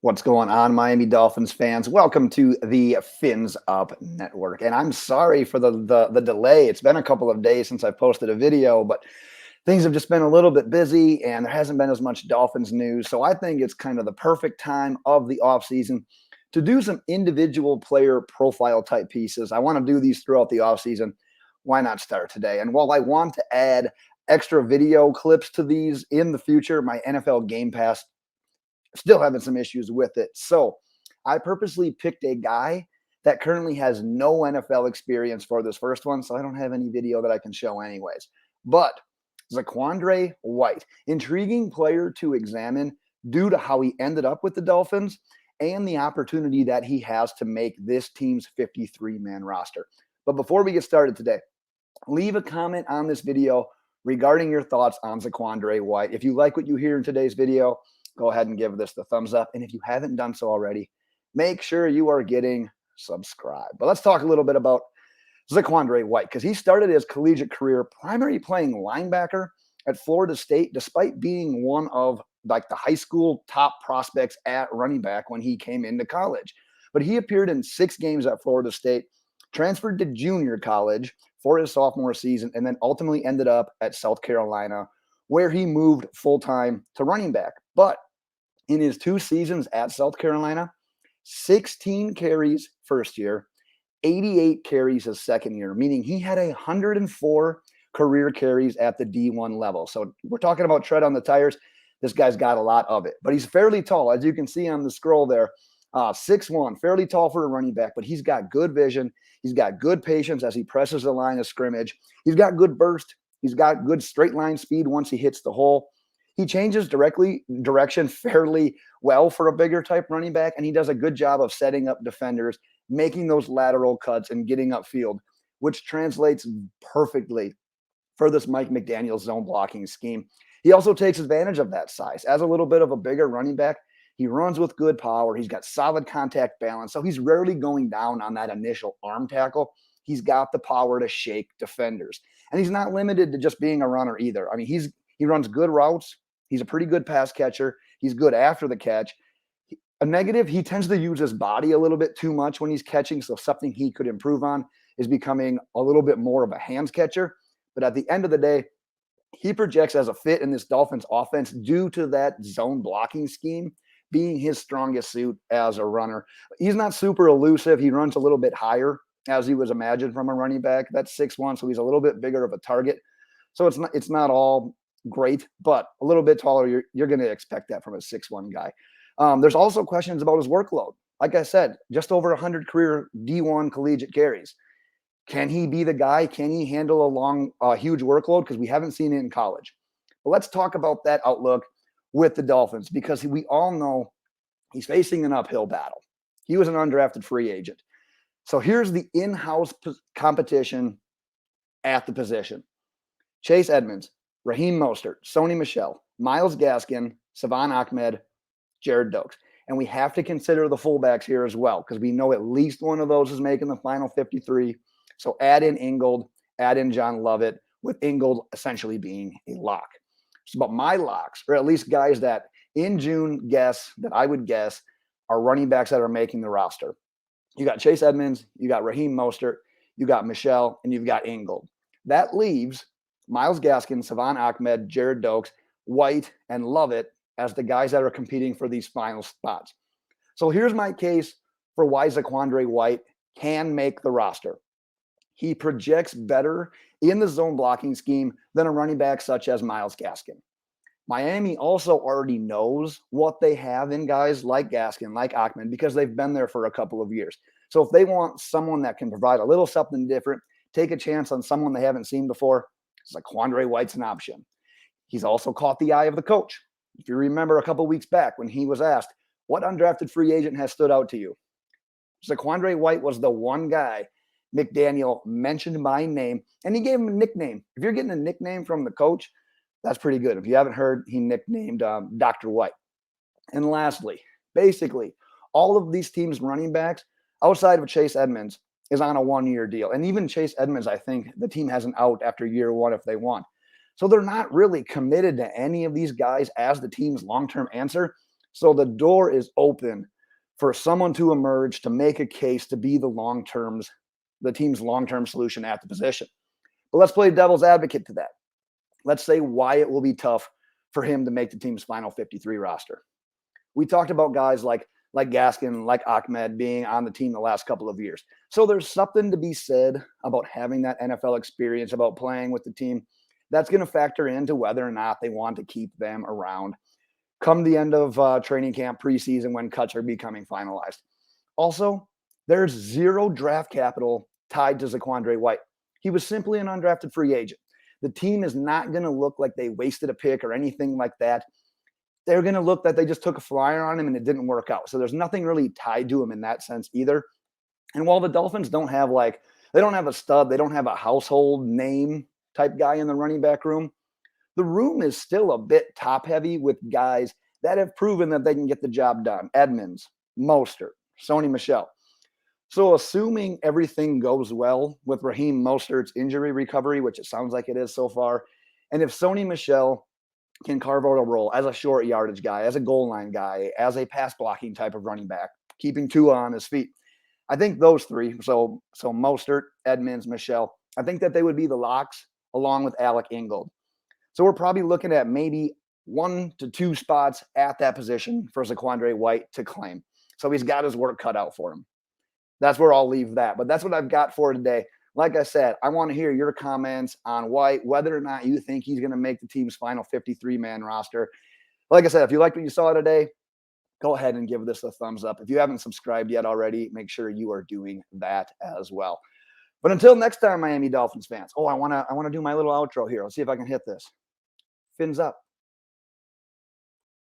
What's going on, Miami Dolphins fans? Welcome to the Fins Up Network. And I'm sorry for the delay. It's been a couple of days since I posted a video, but things have just been a little bit busy and there hasn't been as much Dolphins news. So I think it's kind of the perfect time of the offseason to do some individual player profile type pieces. I want to do these throughout the offseason. Why not start today? And while I want to add extra video clips to these in the future, my NFL Game Pass still having some issues with it. So I purposely picked a guy that currently has no NFL experience for this first one. So I don't have any video that I can show, anyways. But ZaQuandre White, intriguing player to examine due to how he ended up with the Dolphins and the opportunity that he has to make this team's 53-man roster. But before we get started today, leave a comment on this video regarding your thoughts on ZaQuandre White. If you like what you hear in today's video, go ahead and give this the thumbs up. And if you haven't done so already, make sure you are getting subscribed. But let's talk a little bit about ZaQuandre White, because he started his collegiate career primarily playing linebacker at Florida State, despite being one of like the high school top prospects at running back when he came into college. But he appeared in 6 games at Florida State, transferred to junior college for his sophomore season, and then ultimately ended up at South Carolina, where he moved full-time to running back. But in his 2 seasons at South Carolina, 16 carries first year, 88 carries his second year, meaning he had 104 career carries at the D1 level. So we're talking about tread on the tires. This guy's got a lot of it, but he's fairly tall, as you can see on the scroll there. 6'1", fairly tall for a running back, but he's got good vision. He's got good patience as he presses the line of scrimmage. He's got good burst. He's got good straight line speed once he hits the hole. He changes direction fairly well for a bigger type running back, and he does a good job of setting up defenders, making those lateral cuts and getting upfield, which translates perfectly for this Mike McDaniel zone blocking scheme. He also takes advantage of that size. As a little bit of a bigger running back, he runs with good power. He's got solid contact balance, so he's rarely going down on that initial arm tackle. He's got the power to shake defenders. And he's not limited to just being a runner either. I mean, he runs good routes. He's a pretty good pass catcher. He's good after the catch. A negative, he tends to use his body a little bit too much when he's catching, so something he could improve on is becoming a little bit more of a hands catcher. But at the end of the day, he projects as a fit in this Dolphins offense due to that zone blocking scheme being his strongest suit as a runner. He's not super elusive. He runs a little bit higher, as he was imagined from a running back. That's 6'1", so he's a little bit bigger of a target. So it's not all great, but a little bit taller. You're going to expect that from a 6'1" guy. There's also questions about his workload. Like I said, just over 100 career D1 collegiate carries. Can he be the guy? Can he handle a huge workload? Because we haven't seen it in college. But let's talk about that outlook with the Dolphins, because we all know he's facing an uphill battle. He was an undrafted free agent. So here's the in-house competition at the position. Chase Edmonds, Raheem Sony Michel, Myles Gaskin, Savon Ahmed, Jared Dokes. And we have to consider the fullbacks here as well, because we know at least one of those is making the final 53. So add in Ingold, add in John Lovett, with Ingold essentially being a lock. So, but my locks, or at least guys that in June I would guess are running backs that are making the roster. You got Chase Edmonds, you got Raheem Mostert, you got Michel, and you've got Ingold. That leaves Myles Gaskin, Savon Ahmed, Jared Dokes, White, and Lovett as the guys that are competing for these final spots. So here's my case for why ZaQuandre White can make the roster. He projects better in the zone blocking scheme than a running back such as Myles Gaskin. Miami also already knows what they have in guys like Gaskin, like Ahmed, because they've been there for a couple of years. So if they want someone that can provide a little something different, take a chance on someone they haven't seen before, ZaQuandre White's an option. He's also caught the eye of the coach. If you remember a couple of weeks back when he was asked, what undrafted free agent has stood out to you? ZaQuandre White was the one guy McDaniel mentioned by name, and he gave him a nickname. If you're getting a nickname from the coach, that's pretty good. If you haven't heard, he nicknamed Dr. White. And lastly, basically, all of these teams' running backs, outside of Chase Edmonds, is on a 1-year deal. And even Chase Edmonds, I think the team has an out after year 1 if they want. So they're not really committed to any of these guys as the team's long-term answer. So the door is open for someone to emerge to make a case to be the team's long-term solution at the position. But let's play devil's advocate to that. Let's say why it will be tough for him to make the team's final 53 roster. We talked about guys like Gaskin, like Ahmed being on the team the last couple of years. So there's something to be said about having that NFL experience, about playing with the team. That's going to factor into whether or not they want to keep them around come the end of training camp, preseason, when cuts are becoming finalized. Also, there's zero draft capital tied to ZaQuandre White. He was simply an undrafted free agent. The team is not going to look like they wasted a pick or anything like that. They're going to look that they just took a flyer on him and it didn't work out. So there's nothing really tied to him in that sense either. And while the Dolphins don't have they don't have a stud, they don't have a household name type guy in the running back room, the room is still a bit top heavy with guys that have proven that they can get the job done. Edmonds, Mostert, Sony Michel. So assuming everything goes well with Raheem Mostert's injury recovery, which it sounds like it is so far, and if Sony Michel can carve out a role as a short yardage guy, as a goal line guy, as a pass blocking type of running back, keeping Tua on his feet, I think those three, so Mostert, Edmonds, Michel, I think that they would be the locks along with Alec Ingold. So we're probably looking at maybe 1 to 2 spots at that position for ZaQuandre White to claim. So he's got his work cut out for him. That's where I'll leave that. But that's what I've got for today. Like I said, I want to hear your comments on White, whether or not you think he's going to make the team's final 53-man roster. Like I said, if you liked what you saw today, go ahead and give this a thumbs up. If you haven't subscribed yet already, make sure you are doing that as well. But until next time, Miami Dolphins fans. Oh, I want to do my little outro here. Let's see if I can hit this. Fins up.